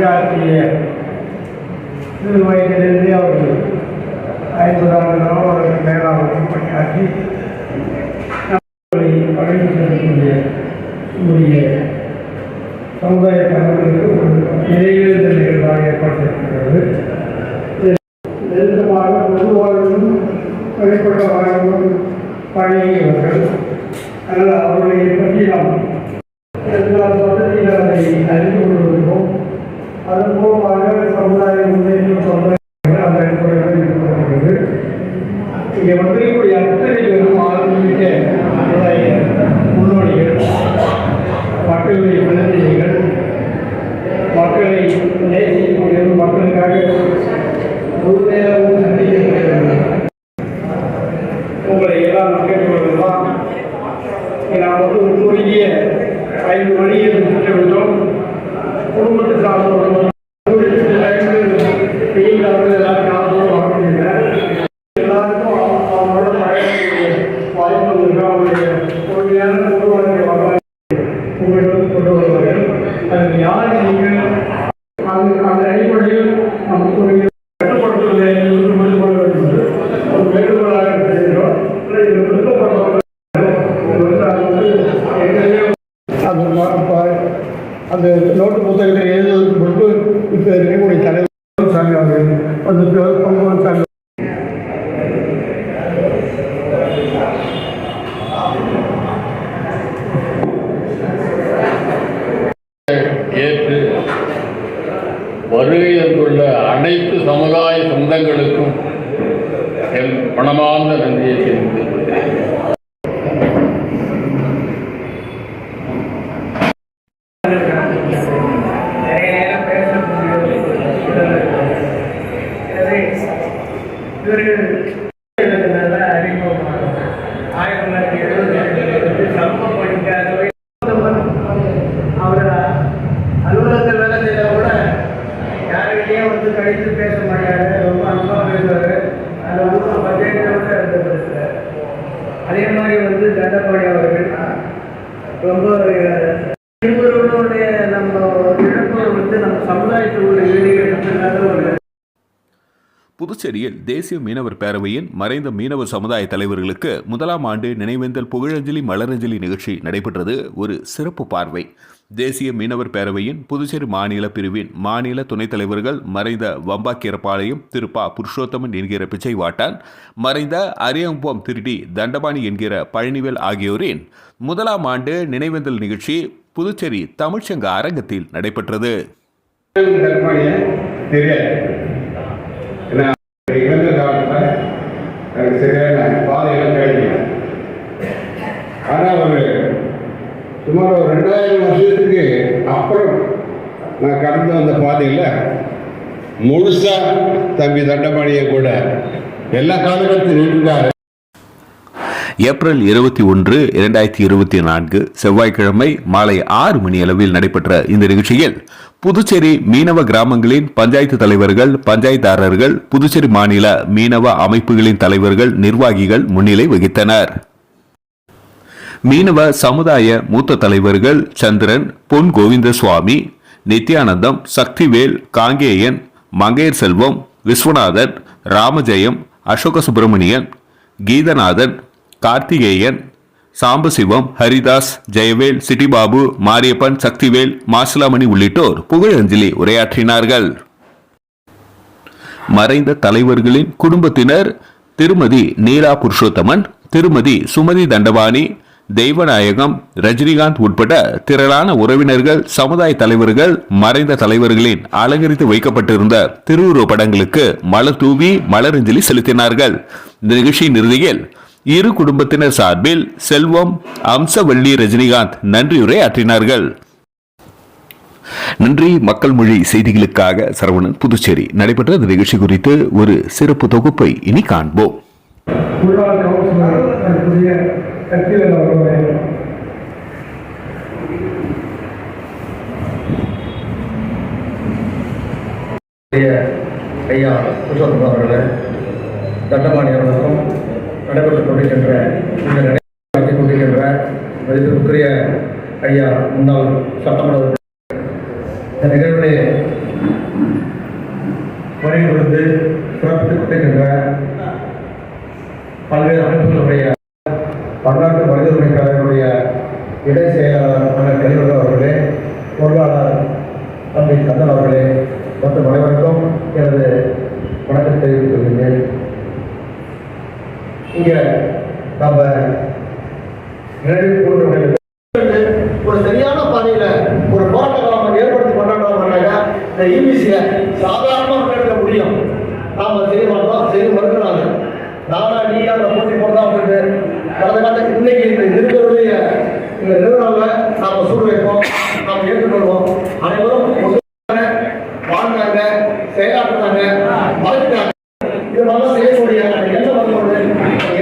பணியாற்றிய சிறு வயதிலிருந்தே அவர்கள் 50 ஆண்டுகளோ அவர்கள் மேலாளர்கள் பணியாற்றி பழகி செல்லக்கூடிய நம்முடைய சமுதாய தலைவர்களுக்கு ஒரு இடைவெளி நிகழ்வாக ஏற்பட்டிருக்கிறது. நெருக்கமாக பொது வாழ்வும் தனிப்பட்ட வாழ்வும் பழகியவர்கள். அதனால் அவர்களை பற்றி நாம் எல்லா பகுதியில் அதை அறிந்து கொண்டிருக்கிறோம். அதன் மூலமாக சமுதாய முன்னேற்றம் சமுதாய அந்த அடிப்படையில் இருக்கப்படுகிறது. இங்கே வந்திருக்கக்கூடிய அத்தனை பேரும் ஆரம்பிக்க முன்னோடிகள், மக்களுடைய பிரதிநிதிகள், மக்களை நேசிக்கக்கூடிய மக்களுக்காக ஒரு நேரமும் சந்திக்கக்கூடியவர்கள். உங்களை எல்லாம் கேட்டுக்கொள்ளலாம். நாம் ஒரு குறுகிய 5 வழியில் திட்டமிட்டோம். குடும்பத்தை சார்ந்தவர்கள் எல்லாருக்கும் அவங்களோட பழகக்கூடிய வாய்ப்பு இருக்கு. அவங்களுடைய பொறுமையான உருவாக்கிய வரலாற்றை உங்களுக்கு கொண்டு வருவார்கள். அது யார் நீங்கள் அந்த அடிப்படையில் நமக்கு கட்டுப்படுத்துவதை கொள்ள வேண்டும் ஒரு வேண்டுகோளாக தெரிகிறோம். அந்த நோட்டு புத்தகத்தை எழுதுவதற்கு முன்பு இப்போ இருக்கக்கூடிய தலைவர் சாமி அவர்கள் அந்த சாமி ஏற்று வருகை தந்துள்ள அனைத்து சமுதாய சொந்தங்களுக்கும் என் மனமார்ந்த நன்றியை தெரிவித்துக் கொள்கிறேன். அலுவலகத்தில் வேலை செய்த கூட யாருக்கிட்டையும் வந்து கழித்து பேச மாட்டாரு. ரொம்ப அன்பாக பேசுவார். அதில் வந்து பஞ்சாயத்தோட இருந்த அதே மாதிரி வந்து தண்டபாணி அவர்கள் ரொம்ப இவர்களுடைய நம்ம இழப்பு வந்து நம்ம சமுதாயத்தில் உள்ள இளைஞர்களுக்கு ஒரு. புதுச்சேரியில் தேசிய மீனவர் பேரவையின் மறைந்த மீனவர் சமுதாய தலைவர்களுக்கு 1ஆம் ஆண்டு நினைவேந்தல் புகழஞ்சலி மலரஞ்சலி நிகழ்ச்சி நடைபெற்றது. ஒரு சிறப்பு பார்வை. தேசிய மீனவர் பேரவையின் புதுச்சேரி மாநில பிரிவின் மாநில துணைத் தலைவர்கள் மறைந்த வம்பாக்கீரப்பாளையம் திரு ப. புருஷோத்தமன் என்கிற பிச்சை வாட்டான், மறைந்த அரியம்பம் திருடி தண்டபாணி என்கிற பழனிவேல் ஆகியோரின் 1ஆம் ஆண்டு நினைவேந்தல் நிகழ்ச்சி புதுச்சேரி தமிழ்ச்சங்க அரங்கத்தில் நடைபெற்றது. இழந்த காலத்தில் எனக்கு சரியான பாதைகள் கிடைக்கல. ஆனால் ஒரு சுமார் ஒரு 2000 வருஷத்துக்கு அப்புறம் நான் கடந்து வந்த பாதையில் முழுசா தம்பி தண்டபாணியை கூட எல்லா காலகட்டத்தில் நின்றாரு. ஏப்ரல் 21, 2024 செவ்வாய்க்கிழமை மாலை 6 மணி அளவில் நடைபெற்ற இந்த நிகழ்ச்சியில் புதுச்சேரி மீனவ கிராமங்களின் பஞ்சாயத்து தலைவர்கள், பஞ்சாயத்தாரர்கள், புதுச்சேரி மாநில மீனவ அமைப்புகளின் தலைவர்கள், நிர்வாகிகள் முன்னிலை வகித்தனர். மீனவ சமுதாய மூத்த தலைவர்கள் சந்திரன், பொன் கோவிந்தசுவாமி, நித்யானந்தம், சக்திவேல், காங்கேயன், மங்கையர் செல்வம், விஸ்வநாதன், ராமஜெயம், அசோக சுப்பிரமணியன், கீதநாதன், கார்த்திகேயன், சாம்பசிவம், ஹரிதாஸ், ஜெயவேல், சிட்டிபாபு, மாரியப்பன், சக்திவேல், மாசிலாமணி உள்ளிட்டோர் புகழஞ்சலி உரையாற்றினார்கள். மறைந்த தலைவர்களின் குடும்பத்தினர் திருமதி நீலா புருஷோத்தமன், திருமதி சுமதி தண்டபாணி, தெய்வநாயகம், ரஜினிகாந்த் உட்பட திரளான உறவினர்கள், சமுதாய தலைவர்கள் மறைந்த தலைவர்களின் அலங்கரித்து வைக்கப்பட்டிருந்த திருவுருவ படங்களுக்கு மலர் தூவி மலரஞ்சலி செலுத்தினார்கள். இந்த நிகழ்ச்சியின் இறுதியில் இரு குடும்பத்தினர் சார்பில் செல்வம், அம்சவள்ளி, ரஜினிகாந்த் நன்றியுரை ஆற்றினார்கள். நன்றி. மக்கள் மொழி செய்திகளுக்காக சரவணன், புதுச்சேரி. நடைபெற்ற இந்த நிகழ்ச்சி குறித்து ஒரு சிறப்பு தொகுப்பை இனி காண்போம். ஐயா புருஷோத்தமன் அவர்கள், தண்டபாணி அவர்களுக்கும் நடைபெற்றுக் கொண்டிருக்கின்ற இந்த நடத்தி கொண்டிருக்கின்ற மதிப்பிற்குரிய ஐயா முன்னாள் சட்டமன்ற இந்த நிகழ்விலே பணி கொடுத்து சிறப்பித்துக் கொண்டிருக்கின்ற பல்வேறு அமைப்புகளுடைய பன்னாட்டு மனித உரிமை கழகங்களுடைய இணை செயலாளர் அண்ணன் கலிவரன் அவர்களே, பொருளாளர் தம்பி கந்தன் அவர்களே மற்றும் அனைவருக்கும் எனது வணக்கத்தை தெரிவித்துக் கொள்கிறேன். இங்கே நம்ம நினைவு கூறுவதில் ஒரு சரியான பாதையில ஒரு போராட்ட காலம் ஏற்படுத்தி கொண்டாடுறாங்க. இந்த இபிசியை சாதாரணமாக எடுக்க முடியும். நாம செய்ய மாட்டோம், செய்ய மறுக்கிறாங்க. நானா நீ அந்த போட்டி போடுறதா அப்படின்னு கடந்த காலத்துக்கு இன்னைக்கு இந்த நிறுவனுடைய இந்த நிறுவனங்களை நாம சூழ் வைப்போம், நாம் ஏற்றுக்கொள்வோம். அனைவரும் வாழ்ந்தாங்க, செயலாற்றுறாங்க, வளர்க்கிறாங்க. இது நல்லா செய்யக்கூடிய எண்ணம் வந்து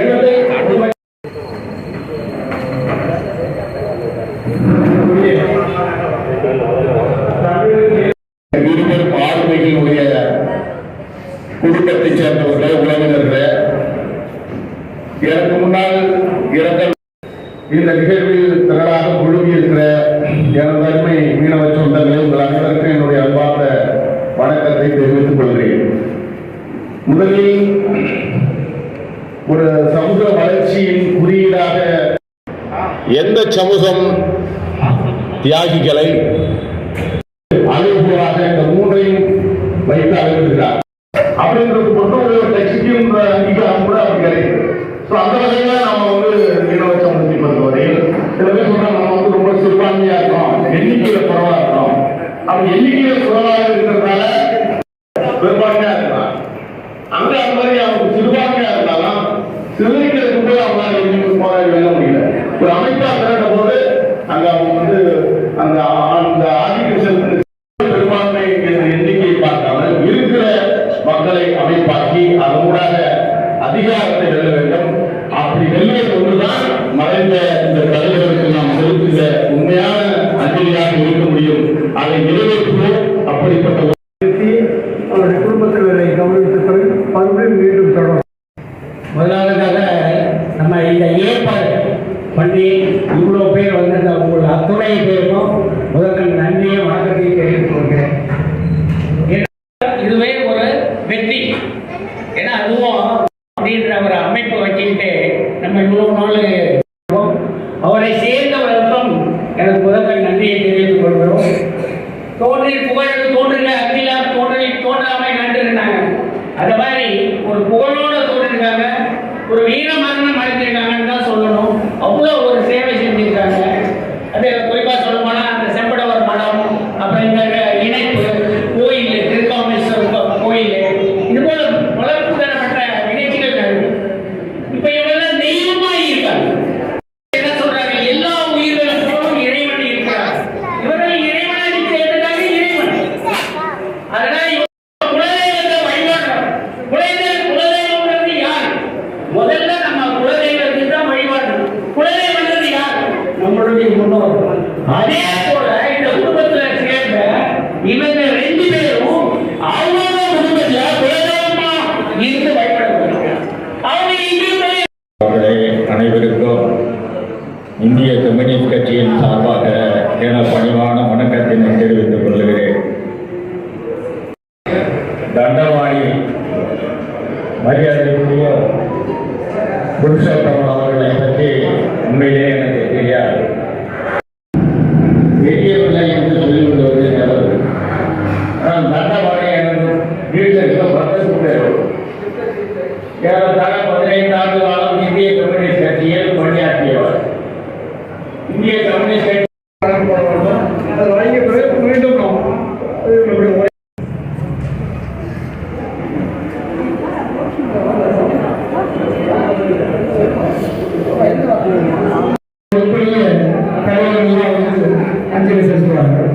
எண்ணத்தை இருவர் ஆளுமைகளுடைய குடும்பத்தைச் சேர்ந்தவர்களே, உறவினர்களே, எனக்கு முன்னால் இறந்த இந்த நிகழ்வில் திரளாக குழுமி இருக்கிற எனது அருமை மீனவ சொந்தங்களே, உங்கள் அனைவருக்கும் என்னுடைய அன்பார்ந்த வணக்கத்தை தெரிவித்துக் கொள்கிறேன். முதலில் ஒரு சமூக வளர்ச்சியின் குறியீடாக எந்த சமூகம் தியாகிகளை அழுகுவாக இந்த மூன்றையும் வைத்து அழுகிறார் அப்படின்றது மட்டும் ஒரு கட்சிக்கும் அங்கீகாரம் கூட அவர் கிடைக்கும். அந்த வகையில நம்ம வந்து மீனவ சமூகத்தை பொறுத்தவரையில் சில பேர் சொல்றாங்க நம்ம வந்து ரொம்ப சிறுபான்மையா இருக்கோம், எண்ணிக்கையில குறைவா இருக்கோம். அப்படி எண்ணிக்கையில குறைவாக இருக்கிறதுனால பெரும்பான்மையா இருக்கலாம். அங்க அந்த மாதிரி அவங்க சிறுபான்மையா இருந்தாலும் சிறுவைகளுக்கு போய் அவங்களால போராடி வெல்ல முடியல. ஒரு அமைப்பா திரட்ட போது அங்க அவங்க வந்து அந்த ஆதிக்க பெரும்பான்மை என்ற எண்ணிக்கையை பார்க்காமல் இருக்கிற மக்களை அமைப்பாக்கி அதன் ஊடாக அதிகாரத்தை வெல்ல வேண்டும். அப்படி வெல்வது ஒன்றுதான் மறைந்த இந்த தலைவருக்கு நாம் செலுத்துகிற உண்மையான அஞ்சலியாக இருக்க முடியும். அதை நிறைவேற்றுவோம். அப்படிப்பட்ட அவருடைய குடும்பத்தினரை கவனித்து மறுபடியும் மீண்டும் தொடரும். முதலாவதாக நம்ம இந்த ஏற்பாடு பண்ணி இவ்வளோ பேர் வந்து உங்கள் அத்துணை பேருக்கும் முதல் நன்றியும் வணக்கத்தையும் தெரிவித்துக் கொள்கிறேன். இதுவே ஒரு வெற்றி. ஏன்னா அதுவும் அப்படின்ற ஒரு அமைப்பை வச்சுக்கிட்டு நம்ம இவ்வளவு நாள் அவரை சேர்ந்தவர்களுக்கும் எனக்கு முதல் நன்றியை தெரிவித்துக் கொள்கிறோம். தோன்றில் புகழ் தோன்றுங்க, அகிலாம் தோன்றலில் தோன்றாமை நன்றிருந்தாங்க. அந்த மாதிரி ஒரு புகழோட தோன்றிருக்காங்க, ஒரு வீர மரணம் அடைஞ்சிருக்காங்கன்னு தான் சொல்லணும். அவ்வளோ ஒரு சேவை செஞ்சிருக்காங்க. அது குறிப்பாக சொல்ல போனால் அந்த செம்படவர் மடம், அப்புறம் இந்த இணைப்பு கோயில், திருக்காமேஸ்வரர் கோயில், இது போல வளர்ப்பு தரப்பட்ட நிகழ்ச்சிகள் நடக்குது. இப்போ இவங்கெல்லாம் தெய்வமாக இருக்காங்க. என்ன சொல்றாங்க? எல்லா உயிர்களும் போலும் இறைவன் இருக்கிறார். இவர்கள் இறைவனை சேர்ந்ததாக இறைவன். அதனால் குலதெய்வத்தை வழிபாடுறோம். குலதெய்வம்ன்றது யார்? முதல்ல நம்ம குலதெய்வத்தை தான் வழிபாடுறோம். குலதெய்வம்ன்றது யார்? நம்மளுடைய முன்னோர். அதே போல இந்த குடும்பத்தில் சேர்ந்த இவங்க ரெண்டு பேரும் அவங்க குடும்பத்துல குலதெய்வமா இருந்து வழிபடுறாங்க. அவங்க அனைவருக்கும் இந்திய கம்யூனிஸ்ட் கட்சியின் சார்பாக என பணிவான வணக்கத்தினை தெரிவித்துக் கொள்கிறேன். தண்டவாணி மரியாதைக்குரிய புருஷோத்தமன் அவர்களை பற்றி உண்மையிலே எனக்கு தெரியாது. பெரிய பிள்ளை என்று சொல்லிவிடுவது நல்லது. ஆனால் தண்டவாணி எனக்கு வீட்டில் இருக்க பக்கத்துக்கு ஏறத்தாழ 15 ஆண்டு காலம் இந்திய கம்யூனிஸ்ட் கட்சியில் பணியாற்றியவர். இந்திய கம்யூனிஸ்ட் கட்சி அது வழங்கிய பிறகு மீண்டும் அஞ்சலி செலுத்துவார்கள்.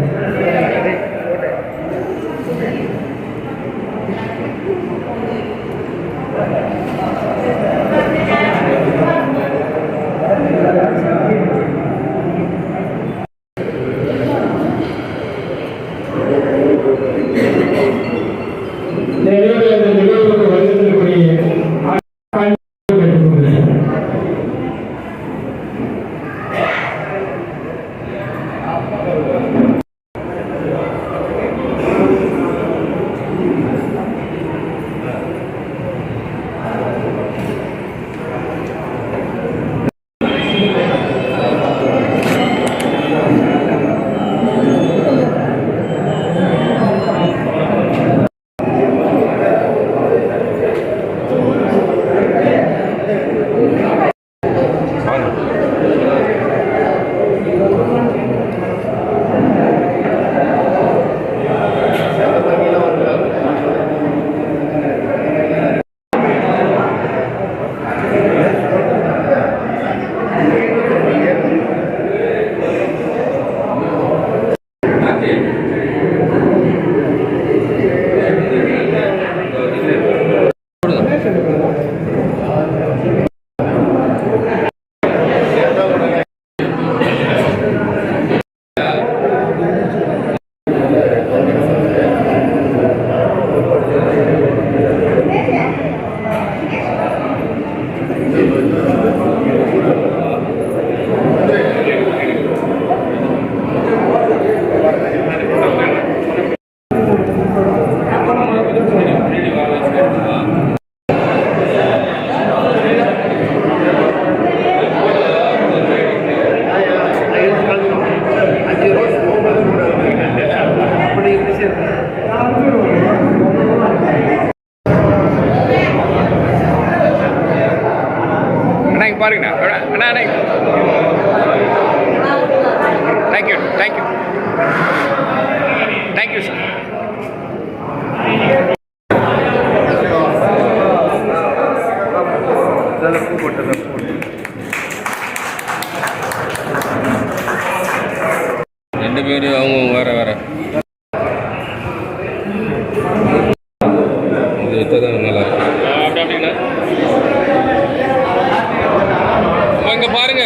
இங்க பாருங்க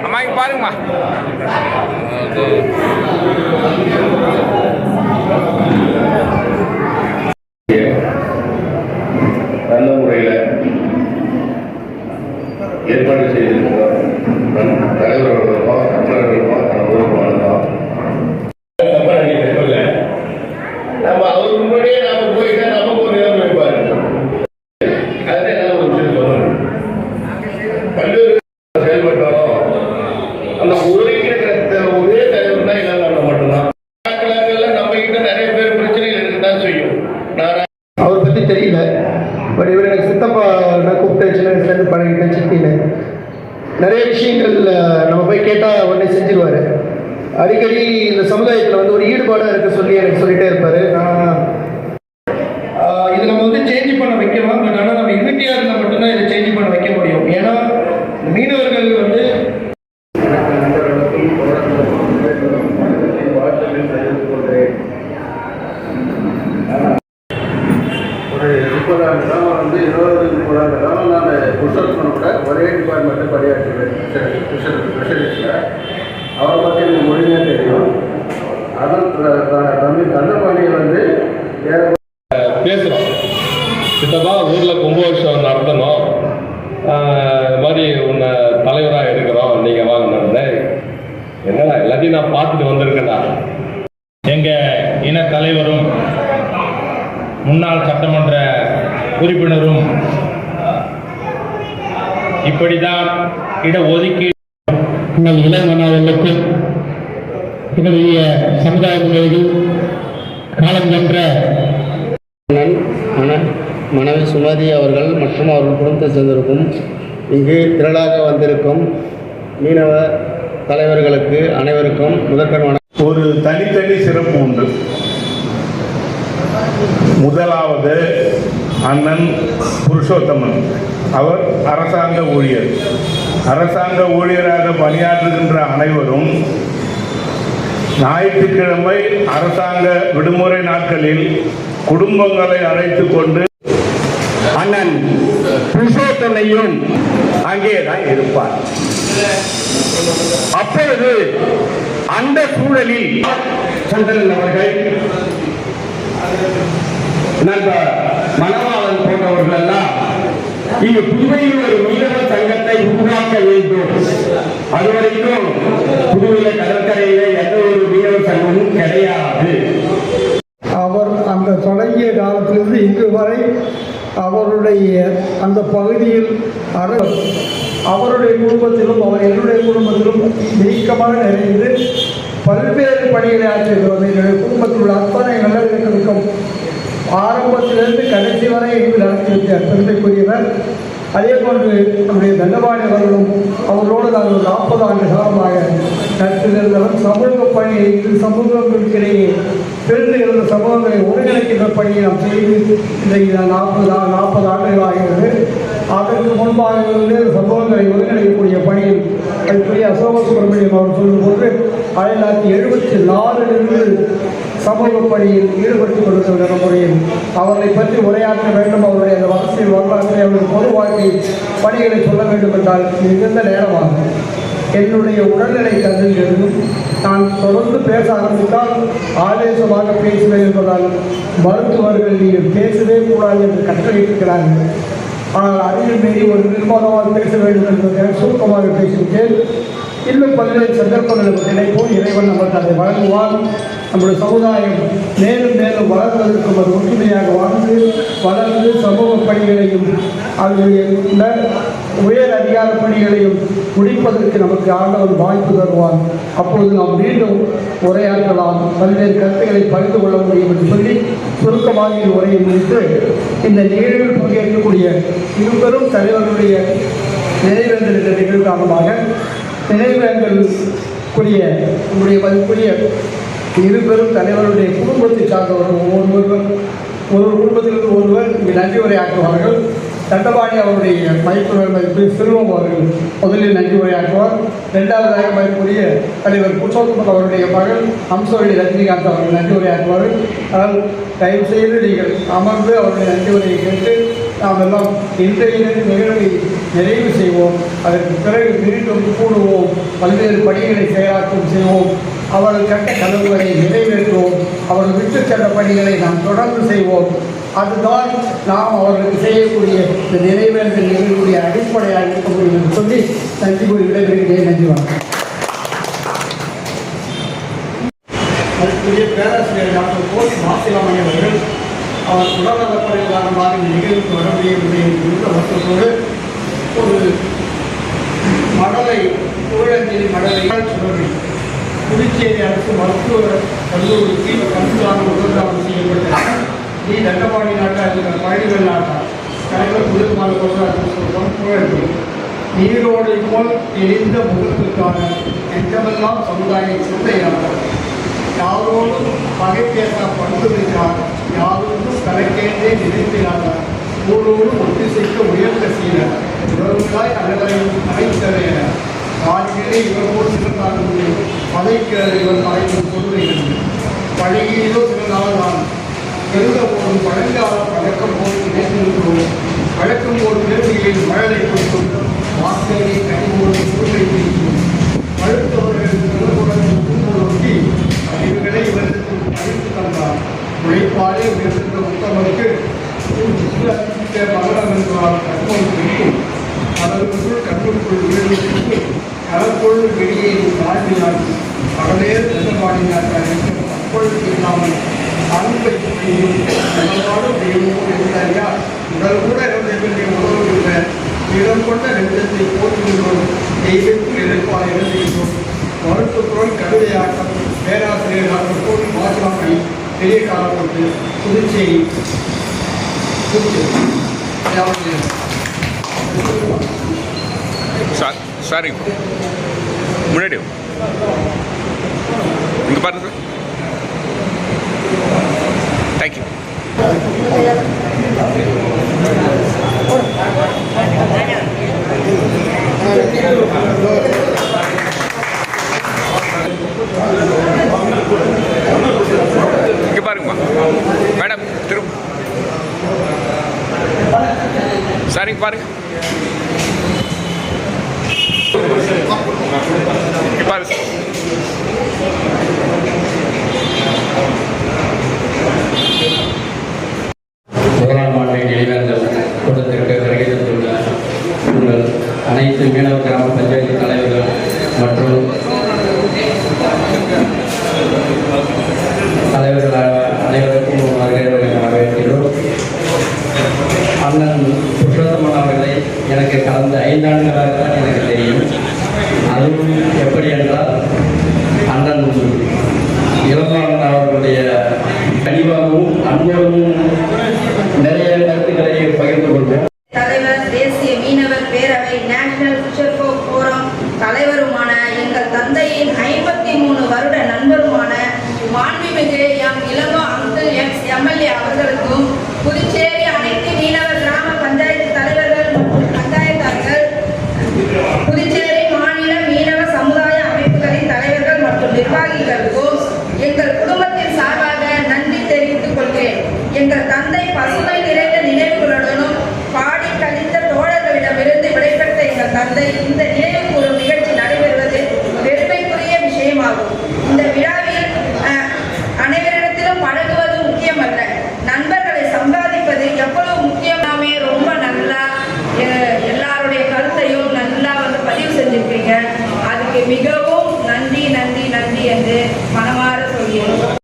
அம்மா, இங்க பாருங்கம்மா. நல்ல முறையில் ஏற்பாடு செய்திருக்கிறோம். தலைவர்களுக்கும் தமிழர்களுக்கும் நம்ம அவர் முன்னாடியே நாம போயிட்டா நமக்கு ஒரு நேரம் வைப்பாரு. அதுதான் என்ன ஒரு விஷயம் சொல்லணும். கல்லூரி செயல்பட்டாலும் அந்த ஒருங்கிணைக்கிற ஒரே தலைவர் தான் இல்லாத மட்டும்தான். நம்ம கிட்ட நிறைய பேர் பிரச்சனைகள் இருக்குதான் செய்யும். அவரை பற்றி தெரியல, பட் இவர் எனக்கு சித்தப்பா நான் கூப்பிட்டு சின்ன வயசுலேருந்து பழகிட்டேன். சித்தின்னு நிறைய விஷயங்கள் நம்ம போய் கேட்டால் உடனே செஞ்சிருவார். அடிக்கடி இந்த சமுதாயத்தில் வந்து ஒரு ஈடுபாடாக இருக்க சொல்லி எனக்கு சொல்லிகிட்டே இருப்பார். நான் இது நம்ம வந்து சேஞ்ச் பண்ண வைக்கலாம், பட் ஆனால் நம்ம யூனிட்டியாக இருந்தால் மட்டும்தான் இதை சேஞ்ச் பண்ண வைக்க முடியும். ஏன்னா மீனவர்கள் வந்து ஒரு 30 ஆண்டு காலம் வந்து 20-30 ஆண்டு காலம் நான் புருஷோத்தமனோட ஒரே டிபார்ட்மெண்ட்டு பணியாற்றுவேன். ஸ்பெஷலிஸ்டில் அவரை பற்றி எனக்கு மொழியாக தெரியும். அதன் தமிழ் தண்டபாணியை வந்து பேசுகிறோம். சித்தப்பா ஊரில் கும்பாபிஷேகம் நடத்தணும், இது மாதிரி உன்னை தலைவராக எடுக்கிறோம், நீங்கள் வாங்க நடந்தேன். என்னடா எல்லாத்தையும் நான் பார்த்துட்டு வந்திருக்கேன்டா. எங்கள் இன தலைவரும் முன்னாள் சட்டமன்ற உறுப்பினரும் இப்படிதான் இடஒதுக்கீடு எங்கள் இளமனவர்களுக்கும் எங்களுடைய சமுதாய முறையில் காலம் சென்ற மனைவி சுமதி அவர்கள் மற்றும் அவர்கள் குடும்பத்தை சேர்ந்திருக்கும் இங்கு திரளாக வந்திருக்கும் மீனவ தலைவர்களுக்கு அனைவருக்கும் முதற்கண் ஒரு தனித்தனி சிறப்பு உண்டு. முதலாவது அண்ணன் புருஷோத்தமன். அவர் அரசாங்க ஊழியர். அரசாங்க ஊழியராக பணியாற்றுகின்ற அனைவரும் ஞாயிற்றுக்கிழமை அரசாங்க விடுமுறை நாட்களில் குடும்பங்களை அழைத்துக் கொண்டு அண்ணன் புருஷோத்தமையும் அங்கேதான் இருப்பார். அப்பொழுது அந்த சூழலில் சந்திரன் அவர்கள், நண்பர் மணவாளன் போன்றவர்கள் எல்லாம் இங்கு புதுவையில் ஒரு மீனவ சங்கத்தை உருவாக்க வேண்டும். அதுவரைக்கும் புதுவையில கடற்கரையில எந்த ஒரு மீனவ சங்கமும் கிடையாது. அவர் அந்த தொடங்கிய காலத்திலிருந்து இன்று வரை அவருடைய அந்த பகுதியில் அவருடைய குடும்பத்திலும் என்னுடைய குடும்பத்திலும் நீக்கமாக நிறைந்து பல்வேறு பணிகளை ஆற்றுகிறோம். என்னுடைய குடும்பத்தில் உள்ள அத்தனை நல்லவர்களுக்கும் ஆரம்பத்திலிருந்து கடைசி வரை எங்கு நடத்தியிருக்க பெருமைக்குரியவர். அதே போன்று நம்முடைய தண்டபாணி அவர்களும் அவர்களோடு நாங்கள் 40 ஆண்டு காலமாக நடத்தியிருந்தவர். சமூக பணியை இரு சமூகங்களுக்கிடையே பிரிந்து இருந்த சமூகங்களை ஒருங்கிணைக்கின்ற பணியை நாம் செய்து இன்றைக்கு 40 ஆண்டுகள் ஆகிறது. அதற்கு முன்பாக இருந்து சமூகங்களை ஒருங்கிணைக்கக்கூடிய பணியில் அதுக்குரிய அசோக சுப்பிரமணியம் அவர் சொல்லும்போது 1974 சமூக பணியில் ஈடுபட்டுக் கொண்டிருக்கிற முறையில் அவர்களை பற்றி உரையாற்ற வேண்டும். அவருடைய அந்த அரசியல் வரலாற்றை அவருடைய பொது வாழ்க்கை பணிகளை சொல்ல வேண்டும் என்றால் மிகுந்த நேரமாகும். என்னுடைய உடல்நிலை கருதிலும் நான் தொடர்ந்து பேச ஆரம்பித்தால் ஆவேசமாக பேசுவேன் என்பதால் மருத்துவர்கள் நீங்கள் பேசவே கூடாது என்று கட்டளையிட்டிருக்கிறார்கள். ஆனால் அதையும் மீறி ஒரு நிர்வாகமாக பேச வேண்டும் என்பதை சுருக்கமாக பேசிவிட்டேன். இன்னும் பல்வேறு சந்தர்ப்பங்கள் நினைப்போம். இறைவன் நமக்கு அதை வழங்குவான். நம்முடைய சமுதாயம் மேலும் மேலும் வளர்வதற்கு ஒரு ஒற்றுமையாக வளர்ந்து சமூக பணிகளையும் அதனுடைய உயர் அதிகார பணிகளையும் முடிப்பதற்கு நமக்கு ஆண்டவன் வாய்ப்பு தருவான். அப்பொழுது நாம் மீண்டும் உரையாற்றலாம், பல்வேறு கருத்துக்களை பகிர்ந்து கொள்ள முடியும் என்று சொல்லி சுருக்கமாக உரையை முடித்து இந்த நிகழ்வில் பங்கேற்கக்கூடிய இருபெரும் தலைவர்களுடைய நினைவேந்தல் என்ற நிகழ்வு காரணமாக நினைவேந்தலுக்குரிய நம்முடைய மதிப்புரிய இருபெரும் தலைவருடைய குடும்பத்தை சார்ந்தவர்கள் ஒவ்வொரு குடும்பத்திலிருந்து ஒருவர் இங்கே நன்றி உரை ஆற்றுவார்கள். தண்டபாணி அவருடைய மைத்துனர் மதிப்பு செல்வம் அவர்கள் முதலில் நன்றி உரையாற்றுவார். இரண்டாவதாக மதிப்புரிய தலைவர் புருஷோத்தமன் அவருடைய மகள் அம்சவழி ரஜினிகாந்த் அவர்கள் நன்றி உரையாற்றுவார்கள். ஆனால் தயவுசெய்து நீங்கள் அமர்ந்து அவருடைய நன்றி உரையை கேட்டு நாம் எல்லாம் இன்றைய நிகழ்வை நிறைவு செய்வோம். அதற்கு பிறகு மீண்டும் கூடுவோம், பல்வேறு பணிகளை செயலாக்கம் செய்வோம், அவர்கள் கட்ட கனவுகளை நிறைவேற்றுவோம், அவர்கள் விட்டு சென்ற பணிகளை நாம் தொடர்ந்து செய்வோம். அதுதான் நாம் அவர்களுக்கு செய்யக்கூடிய இந்த நிறைவேற்றல் நிகழ்வுடைய அடிப்படையாக இருக்க முடியும் என்று சொல்லி நன்றி கூறி விடைபெறுகிறேன். நன்றி வணக்கம். அதற்குரிய பேராசிரியர் டாக்டர் கோஷ் மாசிலாமணி அவர்கள் அவர் உடல்நலப்படை காரணமாக இந்த நிகழ்வுக்கு வர முடியவில்லை என்ற வருத்தத்தோடு ஒரு மடலை புகழஞ்சலி மடலை சொல்லி புதுச்சேரி அரசு மருத்துவ கல்லூரிக்கு கல்வியான உதவிதானம் செய்யப்பட்டது. டி தண்டபாணி நாட்டார் பழனிகள் நாட்டார் தலைவர் புதுமான புகழ் நீரோடு போல் எரிந்த முகத்துக்கான எச்சமெல்லாம் சமுதாய சிந்தையாளர் யாரோடும் பகை பேச பண்புகிறார், யாரோடும் தலைக்கேண்டே நினைக்கிறார், ஊரோடு ஒத்திசைக்க உயர்ந்த சீரர், உறவுகளாய் அனைவரையும் அனைத்தரையன வாழ்க்கையை இவரோடு சிறந்தாக முடியும் பதைக்கிறது இவர் மறைக்கும் சொல்லுகிறது பழகியதோ சில நாள் தான் எழுத போதும் பழங்கால பழக்கம் போது நினைத்திருக்கிறோம் பழக்கம் போது நேர்மைகளில் மழலை கொடுக்கும் வார்த்தையை கனிவோடு சூழலை பிடிக்கும் பழுத்தவர்களுக்கு நிலவுடன் நோக்கி அறிவுகளை இவருக்கு அழைத்து தந்தார். உழைப்பாலே உயர்ந்த உத்தமருக்கு மகனம் என்றால் கற்பம் இருக்கும் அதற்குள் கண்ணுக்குள் உயர்வுக்கு கடற்கொள் வெளியே வாழ்வினார் கடலே தண்டபாணினார்கள் அப்பொழுது இல்லாமல் அன்பை நம்மளோடு தெய்வமோ இருந்தாரியா உடல் கூட இறந்த உணவுகின்ற இடம் கொண்ட நெஞ்சத்தை போற்றுகின்றோம் தெய்வத்தில் எதிர்ப்பாக எழுதுகின்றோம். மருத்துவத்துடன் கவிதையாட்டம் பேராசிரியர் டாக்டர் கோஷ் மாசிலாமணி பெரிய காலப்பட்டு புதுச்சேரி சாரி முன்னாடி இங்கே பாருங்க. தேங்க்யூ. இங்கே பாருங்கம்மா மேடம் திரும்ப சார் இங்கே பாருங்க. இங்கே பாருங்க. முதலாம் ஆண்டு இளைஞர்கள் கூட்டத்திற்கு வருகை தந்துள்ள உங்கள் அனைத்து மீனவ கிராம பஞ்சாயத்து தலைவர்கள் மற்றும் தலைவர்கள் அனைவருக்கும் வரவேற்கிறோம். அண்ணன் புருஷோத்தமன் அவர்களை எனக்கு கடந்த 5 ஆண்டுகளாக தான் எனக்கு தெரியும். அதுவும் எப்படி என்றால் அண்ணன் இளமாறன் அவர்களுடைய கனிவாகவும் அன்போடும் நிறைய கருத்துக்களை பகிர்ந்து கொள்வோம். தலைவர், தேசிய மீனவர் பேரவை, நேஷனல் ஃபிஷர் ஃபோரம் தலைவருமான எங்கள் தந்தையின் 53 வருட நண்பருமான மாண்புமிகு எம் இளங்கோ அங்கிள் எம்எல்ஏ அவர்களுக்கும் புதுச்சேரி அனைத்து மீனவர் கிராம பஞ்சாயத்து தலைவர்கள் மற்றும் பஞ்சாயத்தார்கள், புதுச்சேரி மாநில மீனவ சமுதாய அமைப்புகளின் தலைவர்கள் மற்றும் நிர்வாகிகளுக்கும் எங்கள் குடும்பத்தின் சார்பாக நன்றி தெரிவித்துக் கொள்கிறேன். எங்கள் தந்தை பசுமை நிறைந்த நினைவுகளுடனும் பாடி கழித்த தோழர்களிடமிருந்து விடைபெற்ற எங்கள் தந்தை இந்த நினைவு கூறும் நிகழ்ச்சி நடைபெறுவது பெருமைக்குரிய விஷயமாகும். இந்த விழாவில் அனைவரிடத்திலும் பழகுவது முக்கியமல்ல, நண்பர்களை சம்பாதிப்பது எவ்வளவு முக்கியம். நாமே ரொம்ப நல்லா எல்லாருடைய கருத்தையும் நல்லா பதிவு செஞ்சிருக்கீங்க. அதுக்கு மிகவும் நன்றி நன்றி நன்றி என்று மனமாற சொல்கிறேன்.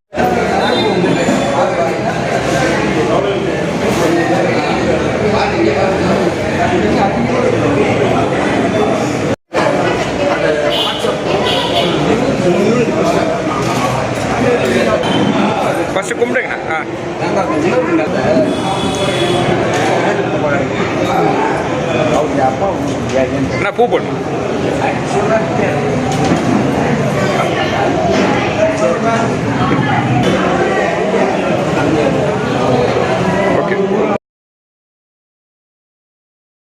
ஃபஸ்ட்டு கும்பிடுங்கண்ணா. பூ போடணும்.